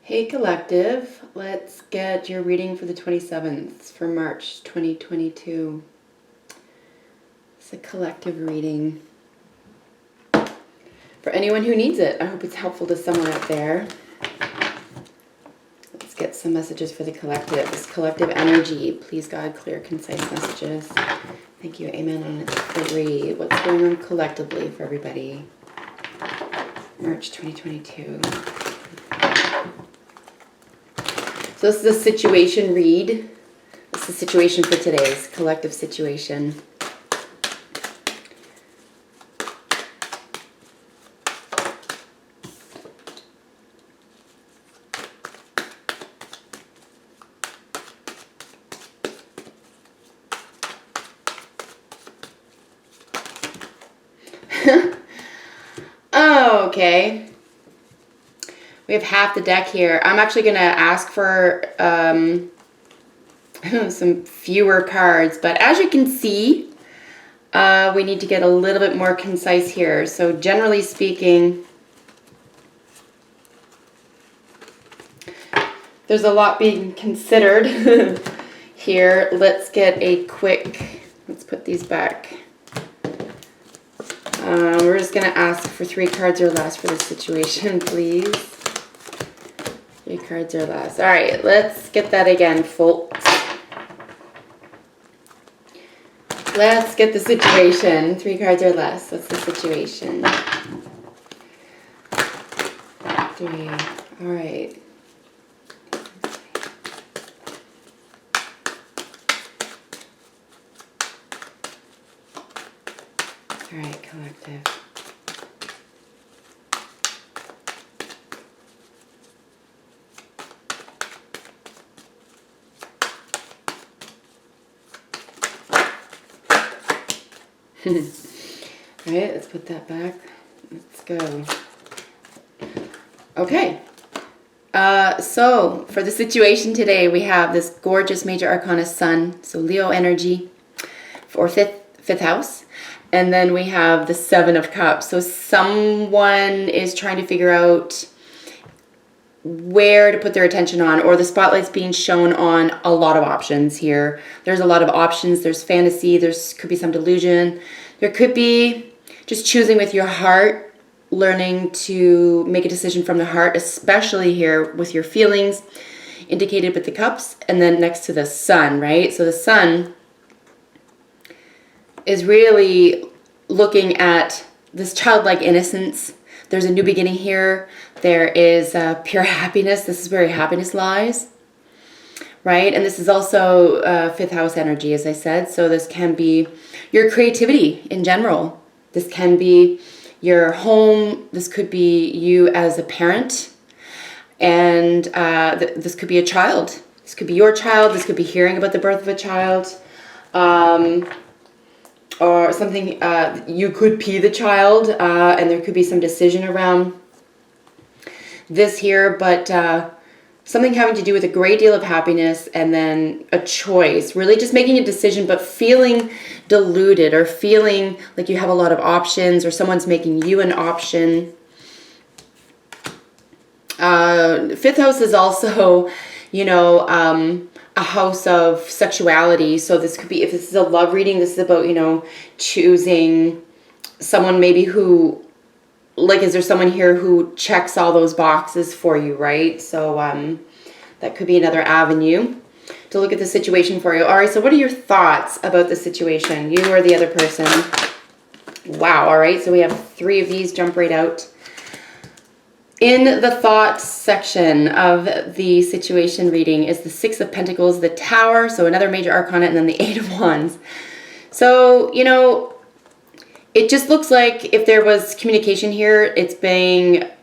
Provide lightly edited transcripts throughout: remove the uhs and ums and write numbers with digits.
Hey Collective, let's get your reading for the 27th for March 2022. It's a collective reading for anyone who needs it. I hope it's helpful to someone out there. Let's get some messages for the collective. This collective energy, please God, clear, concise messages. Thank you, amen, and it's free. What's going on collectively for everybody? March 2022. So this is a situation read. This is the situation for today's collective situation. Oh, okay. We have half the deck here. I'm actually going to ask for some fewer cards. But as you can see, we need to get a little bit more concise here. So generally speaking, there's a lot being considered here. Let's get a quick, let's put these back. We're just going to ask for 3 cards or less for this situation, please. 3 cards or less. All right, let's get that again, folks. Let's get the situation. 3 cards or less. What's the situation? 3. All right. All right, collective. All right, let's put that back. Let's go. Okay. So for the situation today, we have this gorgeous major arcana sun, so Leo energy, for fifth house. And then we have the 7 of Cups. So someone is trying to figure out where to put their attention on, or the spotlight's being shown on a lot of options here. There's a lot of options. There's fantasy. Could be some delusion. There could be just choosing with your heart, learning to make a decision from the heart, especially here with your feelings indicated with the cups, and then next to the sun, right? So the sun is really looking at this childlike innocence. There's a new beginning here. There is pure happiness. This is where happiness lies, right? And this is also 5th house energy, as I said. So this can be your creativity in general. This can be your home. This could be you as a parent. And this could be a child. This could be your child. This could be hearing about the birth of a child. Or something, you could be the child, and there could be some decision around this here, but something having to do with a great deal of happiness and then a choice, really just making a decision, but feeling deluded or feeling like you have a lot of options or someone's making you an option. 5th house is also, you know, a house of sexuality. So this could be, if this is a love reading, this is about, you know, choosing someone maybe who, like, is there someone here who checks all those boxes for you, right? So that could be another avenue to look at the situation for you. All right, so what are your thoughts about the situation? You or the other person? Wow, all right, so we have 3 of these jump right out. In the thoughts section of the situation reading is the 6 of Pentacles, the Tower, so another major arcana, and then the 8 of Wands. So, you know, it just looks like if there was communication here,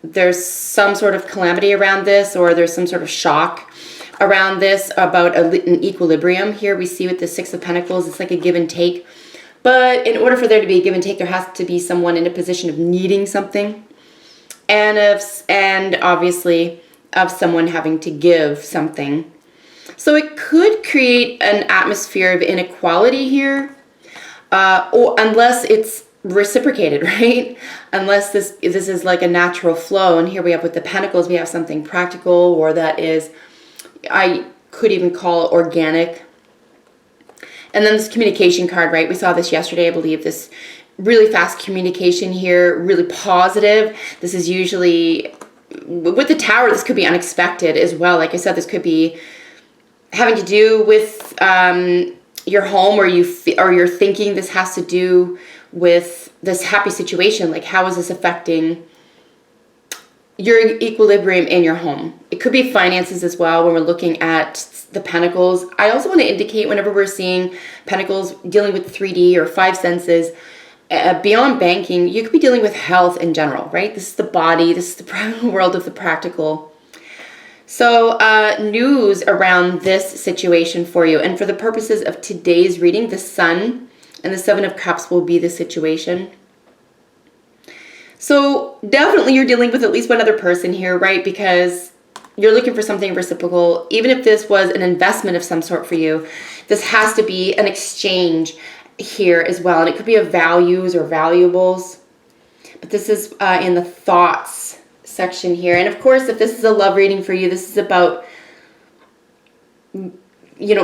there's some sort of calamity around this, or there's some sort of shock around this about an equilibrium. Here we see with the 6 of Pentacles, it's like a give and take. But in order for there to be a give and take, there has to be someone in a position of needing something. And obviously of someone having to give something. So it could create an atmosphere of inequality here, or unless it's reciprocated, right? Unless this is like a natural flow. And here we have with the Pentacles, we have something practical, or that is, I could even call it organic. And then this communication card, right? We saw this yesterday, I believe. This really fast communication here, really positive. This is usually, with the Tower, this could be unexpected as well. Like I said, this could be having to do with your home, or you're thinking this has to do with this happy situation. Like, how is this affecting your equilibrium in your home? It could be finances as well when we're looking at the Pentacles. I also want to indicate, whenever we're seeing Pentacles dealing with 3D or five senses, beyond banking, you could be dealing with health in general, right? This is the body, this is the world of the practical. So news around this situation for you. And for the purposes of today's reading, the Sun and the Seven of Cups will be the situation. So definitely you're dealing with at least one other person here, right? Because you're looking for something reciprocal. Even if this was an investment of some sort for you, this has to be an exchange here as well. And it could be of values or valuables. But this is in the thoughts section here. And of course, if this is a love reading for you, this is about,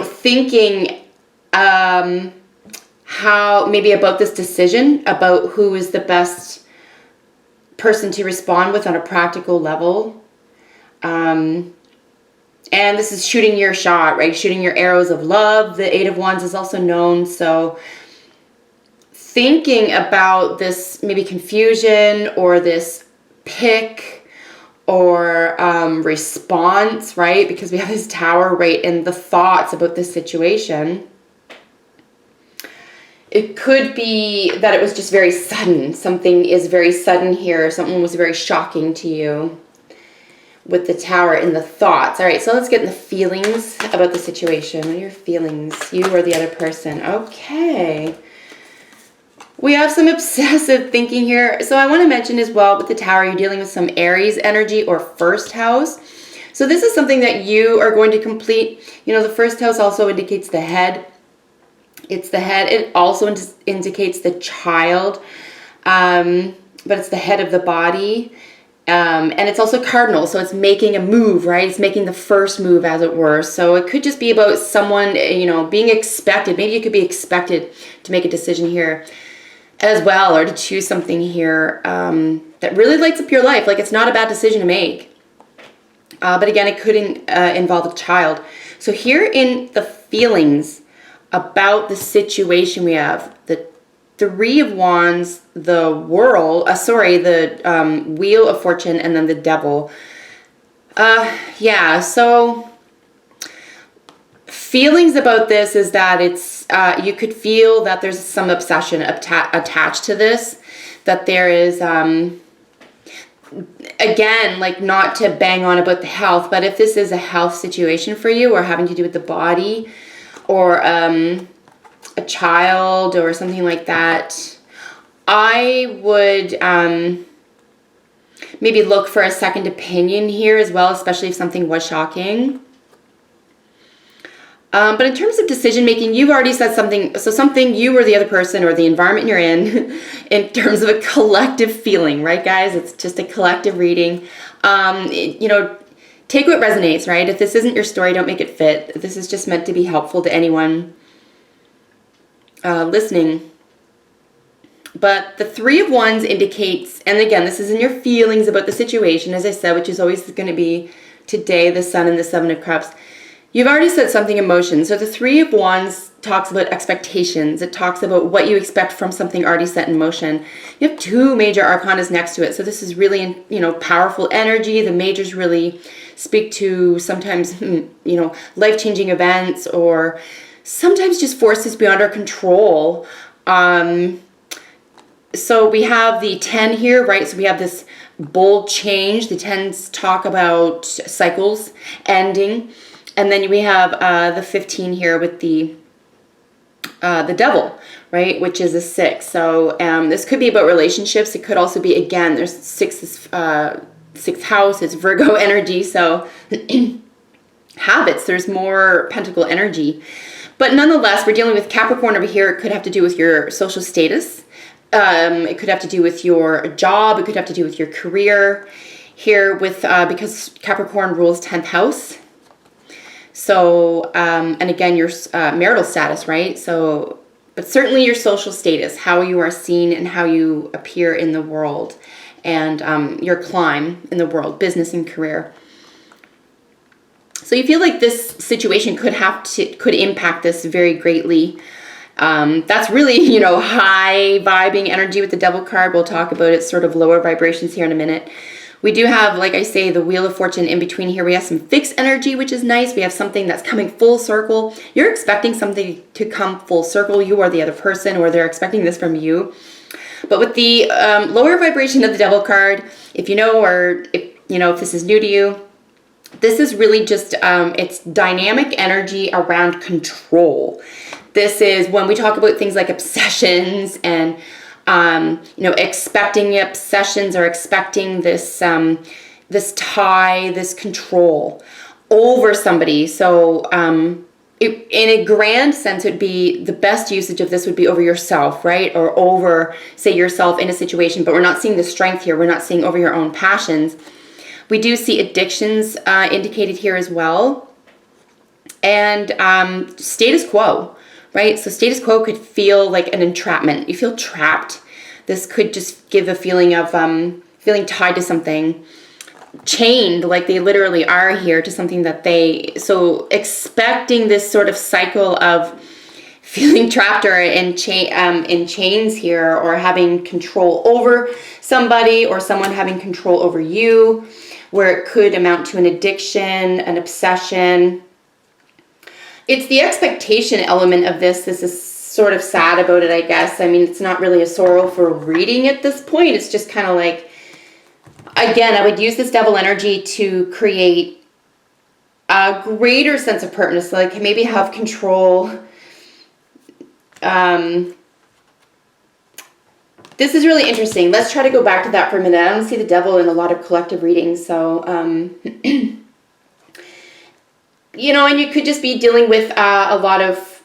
thinking how, maybe about this decision, about who is the best person to respond with on a practical level. And this is shooting your shot, right? Shooting your arrows of love. The Eight of Wands is also known. So thinking about this maybe confusion or this pick or response, right? Because we have this Tower, right? And the thoughts about this situation. It could be that it was just very sudden. Something is very sudden here. Something was very shocking to you with the Tower in the thoughts. All right, so let's get in the feelings about the situation. What are your feelings? You or the other person. Okay. We have some obsessive thinking here. So I want to mention as well, with the Tower, you're dealing with some Aries energy or first house. So this is something that you are going to complete. The first house also indicates the head. It's the head. It also indicates the child, but it's the head of the body. And it's also cardinal, so it's making a move, right? It's making the first move, as it were. So it could just be about someone, being expected. Maybe you could be expected to make a decision here as well, or to choose something here that really lights up your life. Like, it's not a bad decision to make. But again, it could involve a child. So here in the feelings about the situation, we have the Three of Wands, the World, the Wheel of Fortune, and then the Devil. So feelings about this is that it's, you could feel that there's some obsession attached to this, that there is, again, like, not to bang on about the health, but if this is a health situation for you, or having to do with the body, or a child or something like that, I would maybe look for a second opinion here as well, especially if something was shocking. But in terms of decision making, you've already said something. So something you or the other person or the environment you're in terms of a collective feeling, right, guys? It's just a collective reading. Take what resonates, right? If this isn't your story, don't make it fit. This is just meant to be helpful to anyone listening. But the Three of Wands indicates, and again, this is in your feelings about the situation, as I said, which is always going to be today, the Sun and the Seven of Cups. You've already said something emotion. So the Three of Wands talks about expectations. It talks about what you expect from something already set in motion. You have two major arcanas next to it. So this is really, powerful energy. The majors really speak to sometimes, life-changing events, or sometimes just forces beyond our control. So we have the 10 here, right? So we have this bold change. The 10s talk about cycles ending. And then we have the 15 here with the Devil, right? Which is a 6. So this could be about relationships. It could also be, again, there's sixth house. It's Virgo energy. So habits, there's more pentacle energy. But nonetheless, we're dealing with Capricorn over here. It could have to do with your social status. It could have to do with your job. It could have to do with your career here with, because Capricorn rules 10th house. So, and again, your marital status, right? So, but certainly your social status, how you are seen and how you appear in the world, and your climb in the world, business and career. So you feel like this situation could impact this very greatly. That's really, you know, high vibing energy with the Devil card. We'll talk about it, sort of lower vibrations here in a minute. We do have, like I say, the Wheel of Fortune in between here. We have some fixed energy, which is nice. We have something that's coming full circle. You're expecting something to come full circle. You are the other person, or they're expecting this from you. But with the lower vibration of the Devil card, if you know, or if this is new to you, this is really just, it's dynamic energy around control. This is when we talk about things like obsessions and expecting obsessions, or expecting this this tie, this control over somebody. So in a grand sense, it'd be the best usage of this would be over yourself, right? Or over, say, yourself in a situation. But we're not seeing the strength here. We're not seeing over your own passions. We do see addictions indicated here as well. And status quo. Right? So status quo could feel like an entrapment. You feel trapped. This could just give a feeling of feeling tied to something, chained, like they literally are here to something that so expecting this sort of cycle of feeling trapped or in chains here, or having control over somebody, or someone having control over you, where it could amount to an addiction, an obsession. It's the expectation element of this. This is sort of sad about it, I guess. I mean, it's not really a sorrow for reading at this point. It's just kind of like, again, I would use this Devil energy to create a greater sense of purpose, like maybe have control. This is really interesting. Let's try to go back to that for a minute. I don't see the Devil in a lot of collective readings, so and you could just be dealing with a lot of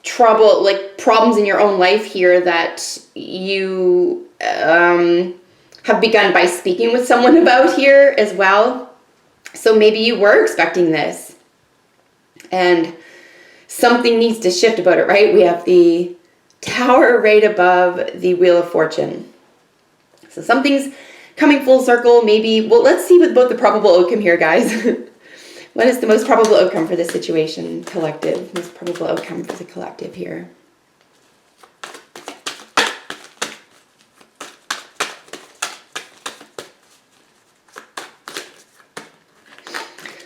trouble, like problems in your own life here that you have begun by speaking with someone about here as well. So maybe you were expecting this and something needs to shift about it, right? We have the Tower right above the Wheel of Fortune. So something's coming full circle, maybe. Well, let's see with both the probable outcome here, guys. What is the most probable outcome for this situation, collective? Most probable outcome for the collective here.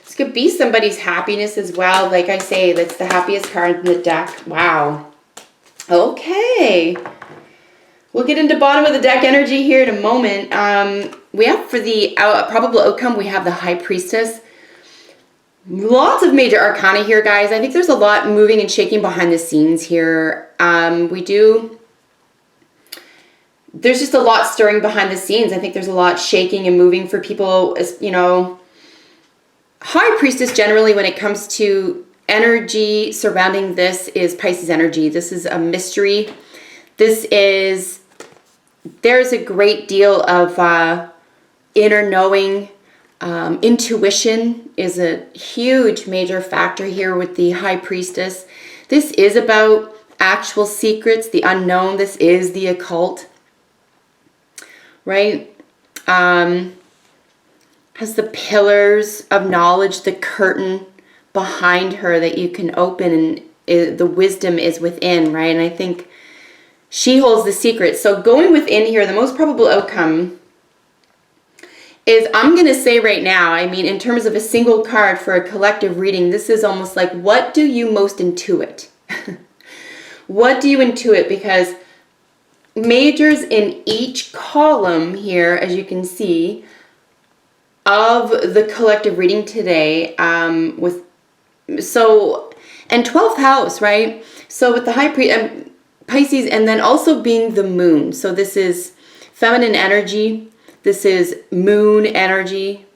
This could be somebody's happiness as well. Like I say, that's the happiest card in the deck. Wow. Okay. We'll get into bottom of the deck energy here in a moment. We have for the probable outcome, we have the High Priestess. Lots of major arcana here, guys. I think there's a lot moving and shaking behind the scenes here. There's just a lot stirring behind the scenes. I think there's a lot shaking and moving for people, High Priestess generally, when it comes to energy surrounding this, is Pisces energy. This is a mystery. There's a great deal of inner knowing. Intuition is a huge major factor here with the High Priestess. This is about actual secrets, the unknown. This is the occult, right? Has the pillars of knowledge, the curtain behind her that you can open, and the wisdom is within, right? And I think she holds the secret. So going within here, the most probable outcome is, I'm going to say right now, I mean, in terms of a single card for a collective reading, this is almost like, what do you most intuit? What do you intuit? Because majors in each column here, as you can see, of the collective reading today, and 12th house, right? So with the High Pisces, and then also being the moon. So this is feminine energy. This is moon energy.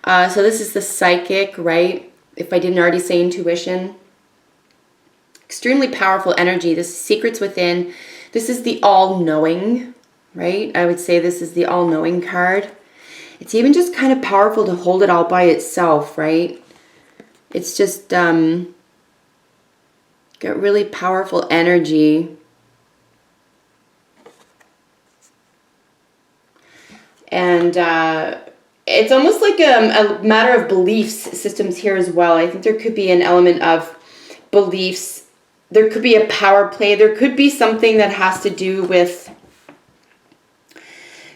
So this is the psychic, right? If I didn't already say intuition. Extremely powerful energy. This is secrets within. This is the all-knowing, right? I would say this is the all-knowing card. It's even just kind of powerful to hold it all by itself, right? It's just got really powerful energy. And it's almost like a matter of beliefs systems here as well. I think there could be an element of beliefs. There could be a power play. There could be something that has to do with...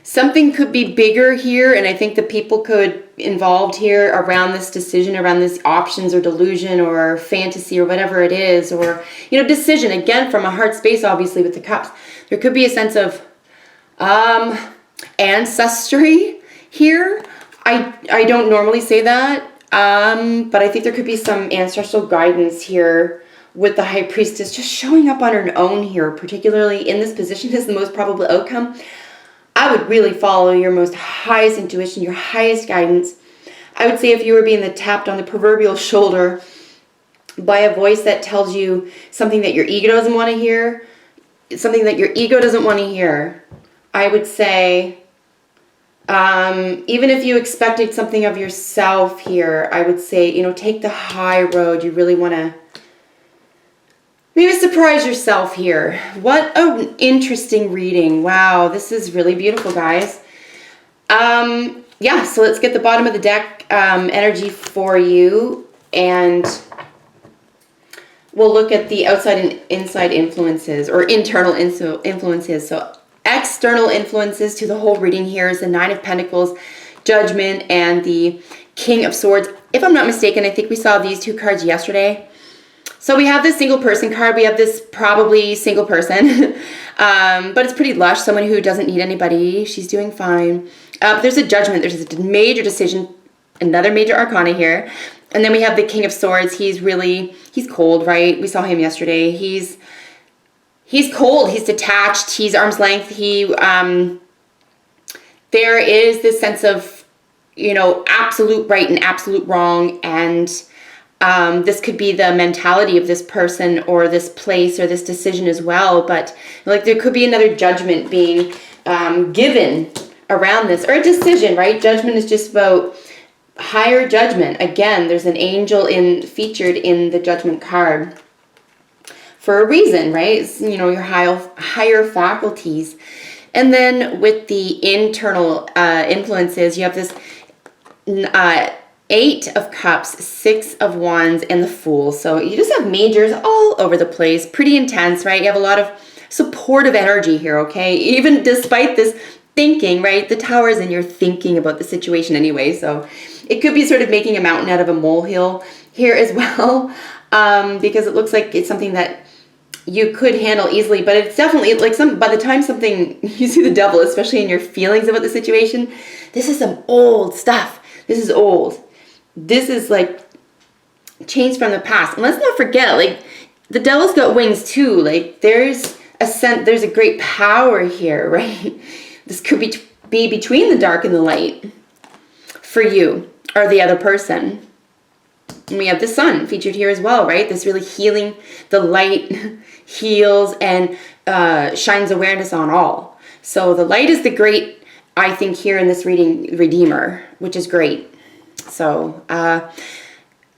Something could be bigger here, and I think the people involved here around this decision, around these options or delusion or fantasy or whatever it is, or, you know, decision, again, from a heart space, obviously, with the cups. There could be a sense of ancestry here. I don't normally say that, but I think there could be some ancestral guidance here with the High Priestess just showing up on her own here, particularly in this position is the most probable outcome. I would really follow your most highest intuition, your highest guidance. I would say if you were being tapped on the proverbial shoulder by a voice that tells you something that your ego doesn't want to hear, something that your ego doesn't want to hear, I would say, even if you expected something of yourself here, I would say, you know, take the high road. You really want to maybe surprise yourself here. What an interesting reading. Wow, this is really beautiful, guys. Yeah, so let's get the bottom of the deck energy for you, and we'll look at the outside and inside influences, or internal influences. So external influences to the whole reading here is the Nine of Pentacles, Judgment, and the King of Swords. If I'm not mistaken, I think we saw these two cards yesterday. So we have this single person card. We have this probably single person, but it's pretty lush. Someone who doesn't need anybody. She's doing fine. But there's a Judgment. There's a major decision. Another major arcana here. And then we have the King of Swords. He's cold, right? We saw him yesterday. He's cold. He's detached. He's arm's length. There is this sense of, you know, absolute right and absolute wrong, and this could be the mentality of this person or this place or this decision as well. But like there could be another judgment being given around this, or a decision, right? Judgment is just about higher judgment. Again, there's an angel featured in the Judgment card for a reason, right? It's, you know, your higher faculties. And then with the internal influences, you have this Eight of Cups, Six of Wands, and the Fool. So you just have majors all over the place. Pretty intense, right? You have a lot of supportive energy here, okay? Even despite this thinking, right? The Tower is in your thinking about the situation anyway. So it could be sort of making a mountain out of a molehill here as well, because it looks like it's something that you could handle easily, but it's definitely like by the time something, you see the devil, especially in your feelings about the situation, this is some old stuff. This is old. This is like chains from the past. And let's not forget, like, the devil's got wings too. Like, there's a great power here, right? This could be between the dark and the light for you or the other person. And we have the Sun featured here as well, right? This really healing, the light heals and shines awareness on all. So the light is the great, I think, here in this reading, Redeemer, which is great. So, as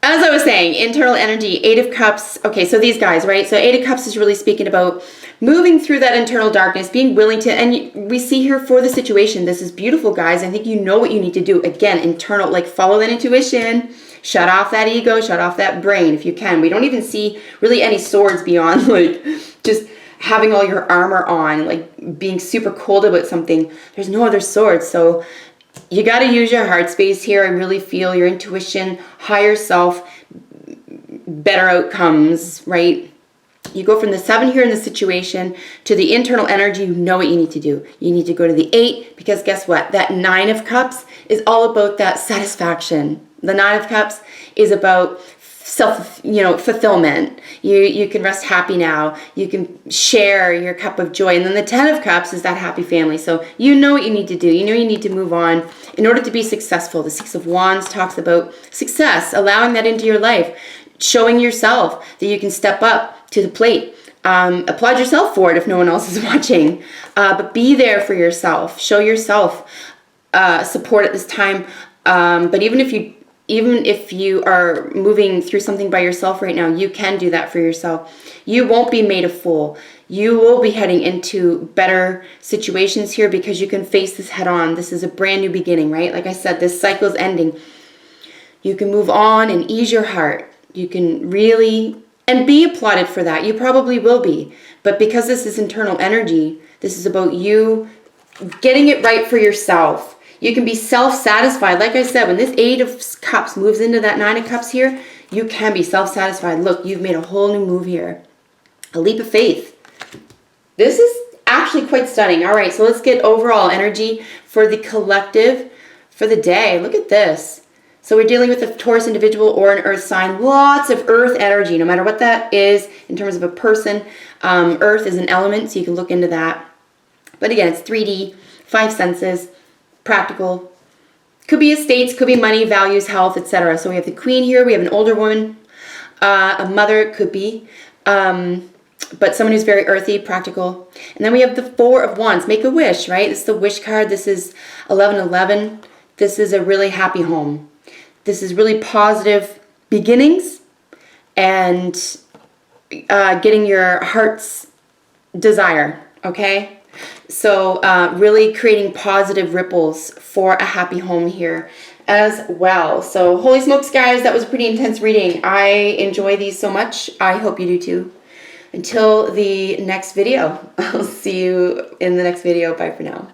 I was saying, internal energy, Eight of Cups. Okay, so these guys, right? So Eight of Cups is really speaking about moving through that internal darkness, being willing to, and we see here for the situation, this is beautiful, guys. I think you know what you need to do. Again, internal, like follow that intuition, shut off that ego, shut off that brain if you can. We don't even see really any swords beyond like just having all your armor on, like being super cold about something. There's no other swords. So you got to use your heart space here. I really feel your intuition, higher self, better outcomes, right? You go from the Seven here in the situation to the internal energy. You know what you need to do. You need to go to the Eight, because guess what? That Nine of Cups is all about that satisfaction. The Nine of Cups is about fulfillment. You can rest happy now. You can share your cup of joy. And then the Ten of Cups is that happy family. So you know what you need to do. You know you need to move on in order to be successful. The Six of Wands talks about success, allowing that into your life, showing yourself that you can step up to the plate. Applaud yourself for it if no one else is watching. But be there for yourself. Show yourself support at this time. But even if you are moving through something by yourself right now, you can do that for yourself. You won't be made a fool. You will be heading into better situations here because you can face this head on. This is a brand new beginning, right? Like I said, this cycle is ending. You can move on and ease your heart. You can really, and be applauded for that. You probably will be. But because this is internal energy, this is about you getting it right for yourself. You can be self-satisfied. Like I said, when this 8 of Cups moves into that 9 of Cups here, you can be self-satisfied. Look, you've made a whole new move here. A leap of faith. This is actually quite stunning. All right, so let's get overall energy for the collective for the day. Look at this. So we're dealing with a Taurus individual or an earth sign. Lots of earth energy, no matter what that is in terms of a person. Earth is an element, so you can look into that. But again, it's 3D, 5 senses, practical. Could be estates, could be money, values, health, etc. So we have the Queen here. We have an older woman, a mother, could be. But someone who's very earthy, practical. And then we have the 4 of Wands. Make a wish, right? This is the wish card. This is 1111. This is a really happy home. This is really positive beginnings and getting your heart's desire, okay? So really creating positive ripples for a happy home here as well. So holy smokes, guys, that was a pretty intense reading. I enjoy these so much. I hope you do too. Until the next video, I'll see you in the next video. Bye for now.